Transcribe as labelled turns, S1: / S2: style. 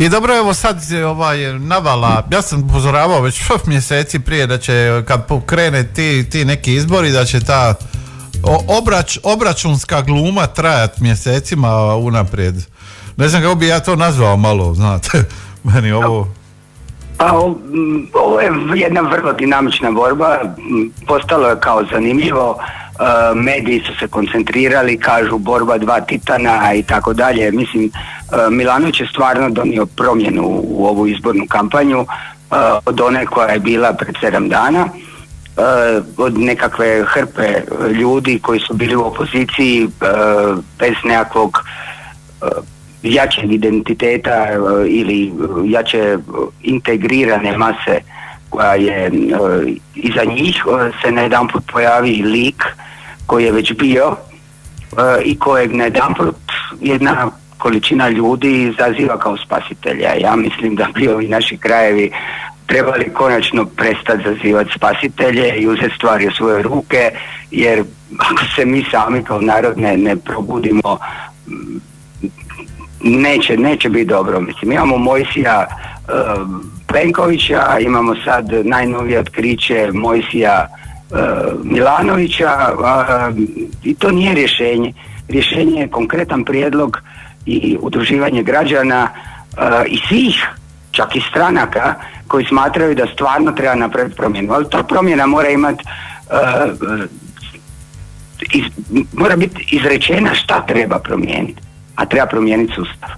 S1: I dobro, evo sad navala, ja sam upozoravao već mjeseci prije da će kad pokrene ti neki izbori da će ta obračunska gluma trajat mjesecima unaprijed. Ne znam kako bi ja to nazvao malo, znate, meni ovo...
S2: Pa ovo je jedna vrlo dinamična borba, postalo je kao zanimljivo, mediji su se koncentrirali, kažu borba dva titana i tako dalje. Mislim, Milanović je stvarno donio promjenu u ovu izbornu kampanju od one koja je bila pred 7 dana, od nekakve hrpe ljudi koji su bili u opoziciji bez nekakvog jačeg identiteta ili jače integrirane mase koja je iza njih, se najedanput pojavi lik koji je već bio i kojeg najedanput jedna količina ljudi zaziva kao spasitelja. Ja mislim da bi ovi naši krajevi trebali konačno prestati zazivati spasitelje i uzeti stvari u svoje ruke, jer ako se mi sami kao narod ne probudimo, neće biti dobro. Mislim, imamo Mojsija Plenkovića, imamo sad najnovije otkriće Mojsija Milanovića, i to nije rješenje. Rješenje je konkretan prijedlog i udruživanje građana i svih, čak i stranaka koji smatraju da stvarno treba napraviti promjenu. Ali ta promjena mora imati mora biti izrečena šta treba promijeniti, a treba promijeniti sustav.